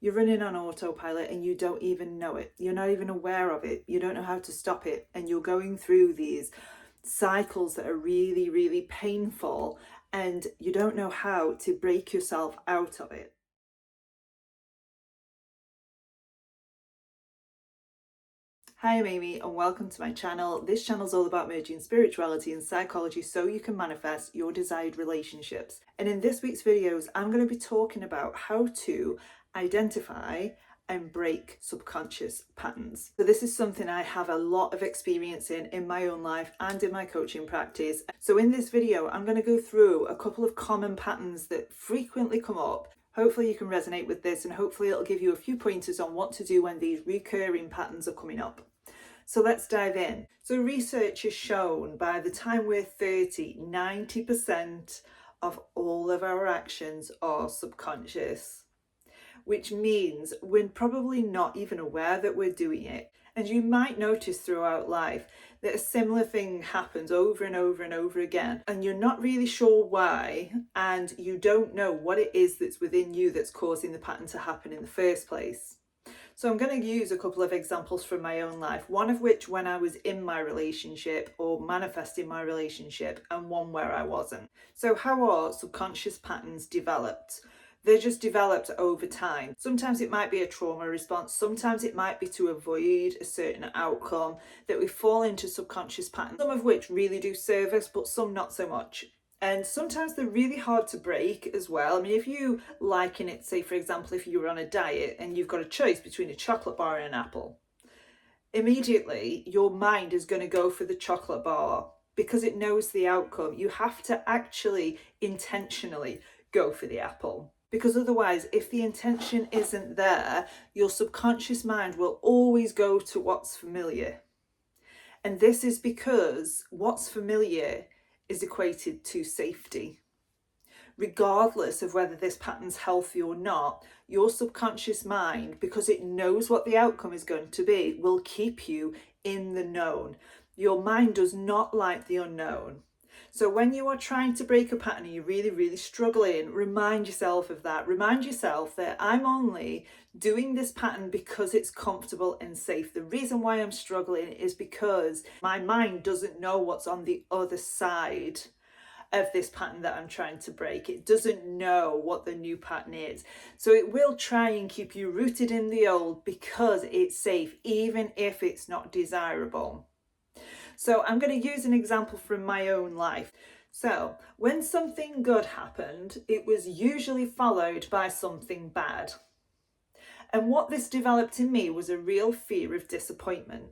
You're running on autopilot and you don't even know it. You're not even aware of it. You don't know how to stop it. And you're going through these cycles that are really, really painful, and you don't know how to break yourself out of it. Hi, I'm Amy and welcome to my channel. This channel is all about merging spirituality and psychology so you can manifest your desired relationships. And in this week's videos, I'm going to be talking about how to identify and break subconscious patterns. So this is something I have a lot of experience in my own life and in my coaching practice. So in this video, I'm going to go through a couple of common patterns that frequently come up. Hopefully you can resonate with this, and hopefully it'll give you a few pointers on what to do when these recurring patterns are coming up. So let's dive in. So research has shown by the time we're 30, 90% of all of our actions are subconscious, which means we're probably not even aware that we're doing it. And you might notice throughout life that a similar thing happens over and over and over again, and you're not really sure why, and you don't know what it is that's within you that's causing the pattern to happen in the first place. So I'm going to use a couple of examples from my own life, one of which when I was in my relationship or manifesting my relationship, and one where I wasn't. So how are subconscious patterns developed? They're just developed over time. Sometimes it might be a trauma response, sometimes it might be to avoid a certain outcome that we fall into subconscious patterns, some of which really do serve us, but some not so much. And sometimes they're really hard to break as well. I mean, if you liken it, say, for example, if you were on a diet and you've got a choice between a chocolate bar and an apple, immediately your mind is going to go for the chocolate bar because it knows the outcome. You have to actually intentionally go for the apple. Because otherwise, if the intention isn't there, your subconscious mind will always go to what's familiar. And this is because what's familiar is equated to safety. Regardless of whether this pattern's healthy or not, your subconscious mind, because it knows what the outcome is going to be, will keep you in the known. Your mind does not like the unknown. So when you are trying to break a pattern and you're really, really struggling, remind yourself of that. Remind yourself that I'm only doing this pattern because it's comfortable and safe. The reason why I'm struggling is because my mind doesn't know what's on the other side of this pattern that I'm trying to break. It doesn't know what the new pattern is. So it will try and keep you rooted in the old because it's safe, even if it's not desirable. So I'm going to use an example from my own life. So when something good happened, it was usually followed by something bad. And what this developed in me was a real fear of disappointment.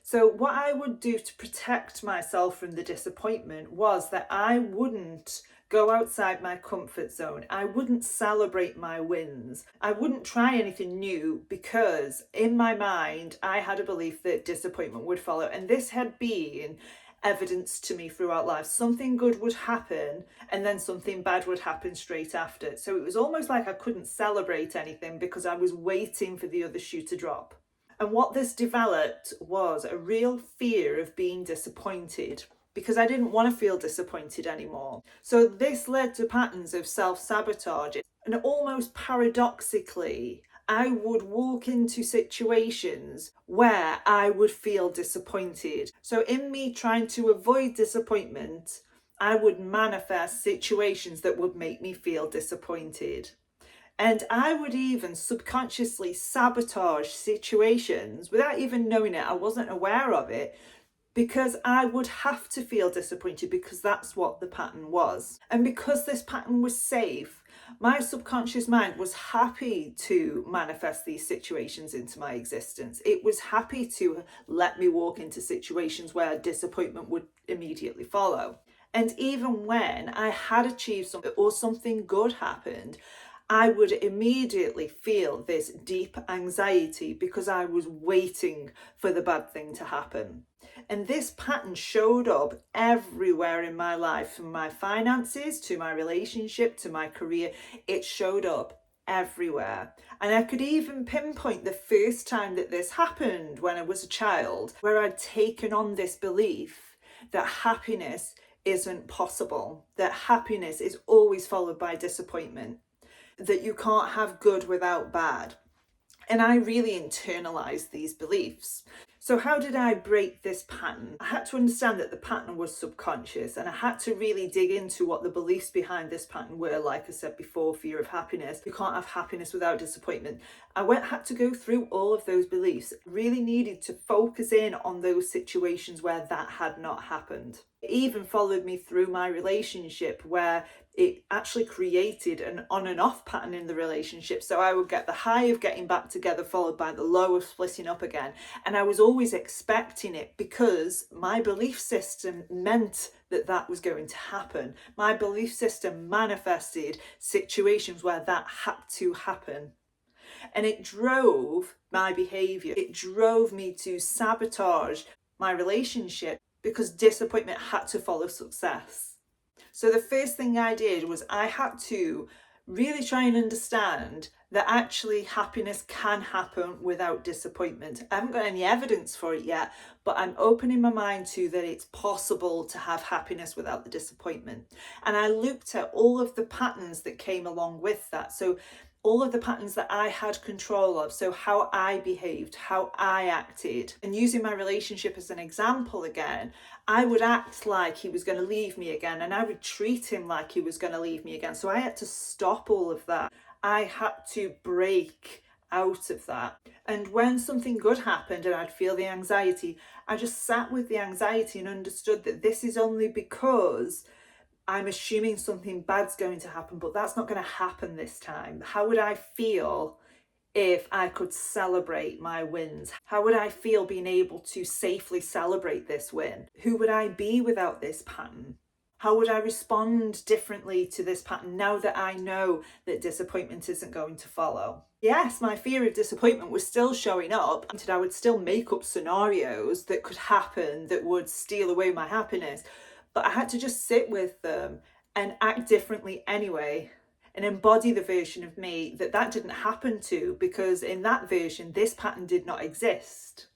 So what I would do to protect myself from the disappointment was that I wouldn't go outside my comfort zone. I wouldn't celebrate my wins. I wouldn't try anything new because in my mind, I had a belief that disappointment would follow. And this had been evidence to me throughout life. Something good would happen and then something bad would happen straight after. So it was almost like I couldn't celebrate anything because I was waiting for the other shoe to drop. And what this developed was a real fear of being disappointed because I didn't want to feel disappointed anymore. So this led to patterns of self-sabotage. And almost paradoxically, I would walk into situations where I would feel disappointed. So in me trying to avoid disappointment, I would manifest situations that would make me feel disappointed. And I would even subconsciously sabotage situations without even knowing it. I wasn't aware of it because I would have to feel disappointed because that's what the pattern was. And because this pattern was safe, my subconscious mind was happy to manifest these situations into my existence. It was happy to let me walk into situations where disappointment would immediately follow. And even when I had achieved something or something good happened, I would immediately feel this deep anxiety because I was waiting for the bad thing to happen. And this pattern showed up everywhere in my life, from my finances to my relationship to my career. It showed up everywhere. And I could even pinpoint the first time that this happened when I was a child, where I'd taken on this belief that happiness isn't possible, that happiness is always followed by disappointment. that you can't have good without bad. And I really internalized these beliefs. So how did I break this pattern? I had to understand that the pattern was subconscious, and I had to really dig into what the beliefs behind this pattern were. Like I said before, fear of happiness. You can't have happiness without disappointment. Had to go through all of those beliefs. Really needed to focus in on those situations where that had not happened. It even followed me through my relationship, where it actually created an on and off pattern in the relationship. So I would get the high of getting back together followed by the low of splitting up again. And I was always expecting it because my belief system meant that that was going to happen. My belief system manifested situations where that had to happen. And it drove my behavior. It drove me to sabotage my relationship because disappointment had to follow success. So the first thing I did was I had to really try and understand that actually happiness can happen without disappointment. I haven't got any evidence for it yet, but I'm opening my mind to that it's possible to have happiness without the disappointment. And I looked at all of the patterns that came along with that. So all of the patterns that I had control of, so how I behaved, how I acted. And using my relationship as an example again, I would act like he was going to leave me again, and I would treat him like he was going to leave me again. So I had to stop all of that. I had to break out of that. And when something good happened and I'd feel the anxiety, I just sat with the anxiety and understood that this is only because I'm assuming something bad's going to happen, but that's not going to happen this time. How would I feel if I could celebrate my wins? How would I feel being able to safely celebrate this win? Who would I be without this pattern? How would I respond differently to this pattern now that I know that disappointment isn't going to follow? Yes, my fear of disappointment was still showing up, and I would still make up scenarios that could happen that would steal away my happiness. But I had to just sit with them and act differently anyway, and embody the version of me that didn't happen to, because in that version, this pattern did not exist.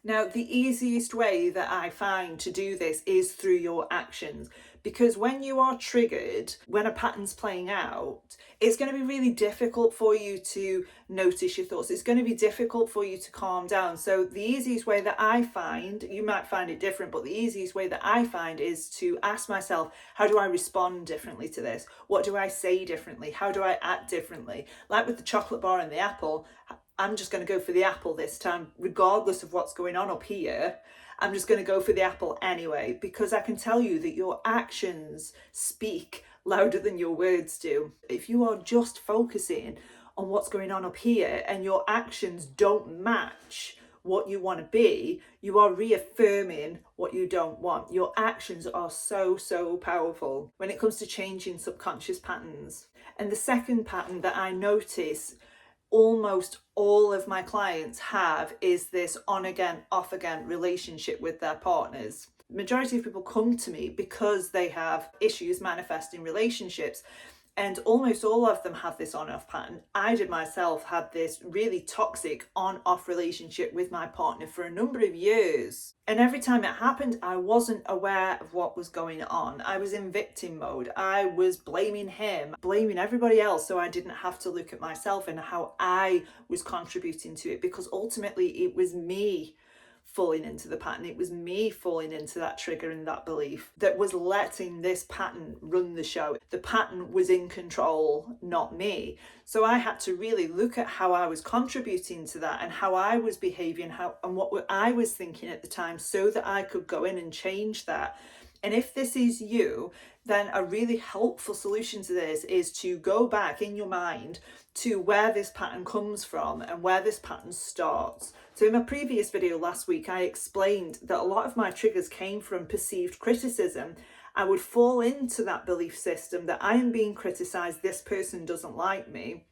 Now, the easiest way that I find to do this is through your actions, because when you are triggered, when a pattern's playing out, it's going to be really difficult for you to notice your thoughts. It's going to be difficult for you to calm down. So the easiest way that I find, you might find it different, but the easiest way that I find is to ask myself, how do I respond differently to this? What do I say differently? How do I act differently? Like with the chocolate bar and the apple, I'm just going to go for the apple this time, regardless of what's going on up here. I'm just going to go for the apple anyway, because I can tell you that your actions speak louder than your words do. If you are just focusing on what's going on up here and your actions don't match what you want to be, you are reaffirming what you don't want. Your actions are so powerful when it comes to changing subconscious patterns. And the second pattern that I notice almost all of my clients have is this on again, off again relationship with their partners. The majority of people come to me because they have issues manifesting relationships, and almost all of them have this on-off pattern. I did myself had this really toxic on-off relationship with my partner for a number of years. And every time it happened, I wasn't aware of what was going on. I was in victim mode. I was blaming him, blaming everybody else, so I didn't have to look at myself and how I was contributing to it, because ultimately it was me falling into the pattern. It was me falling into that trigger and that belief that was letting this pattern run the show. The pattern was in control, not me. So I had to really look at how I was contributing to that and how I was behaving, and what I was thinking at the time, so that I could go in and change that. And if this is you, then a really helpful solution to this is to go back in your mind to where this pattern comes from and where this pattern starts. So in my previous video last week, I explained that a lot of my triggers came from perceived criticism. I would fall into that belief system that I am being criticized, this person doesn't like me,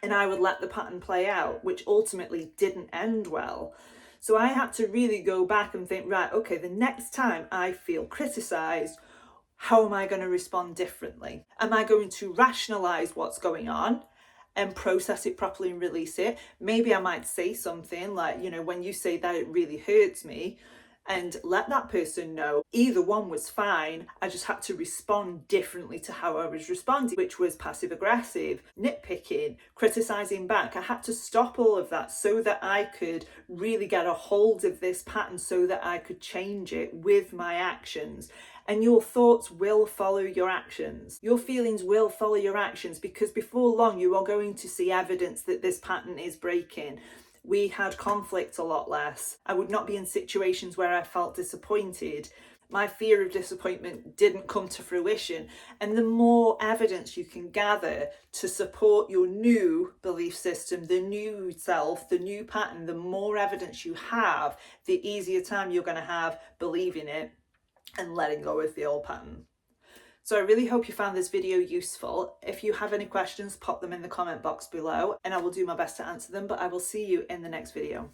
and I would let the pattern play out, which ultimately didn't end well. So I had to really go back and think, right, okay, the next time I feel criticized, how am I going to respond differently? Am I going to rationalize what's going on and process it properly and release it? Maybe I might say something like, when you say that, it really hurts me. and let that person know. Either one was fine. I just had to respond differently to how I was responding, which was passive aggressive, nitpicking, criticizing back. I had to stop all of that so that I could really get a hold of this pattern, so that I could change it with my actions. And your thoughts will follow your actions. Your feelings will follow your actions, because before long you are going to see evidence that this pattern is breaking. We had conflict a lot less. I would not be in situations where I felt disappointed. My fear of disappointment didn't come to fruition. And the more evidence you can gather to support your new belief system, the new self, the new pattern, the more evidence you have, the easier time you're going to have believing it and letting go of the old pattern. So I really hope you found this video useful. If you have any questions, pop them in the comment box below and I will do my best to answer them, but I will see you in the next video.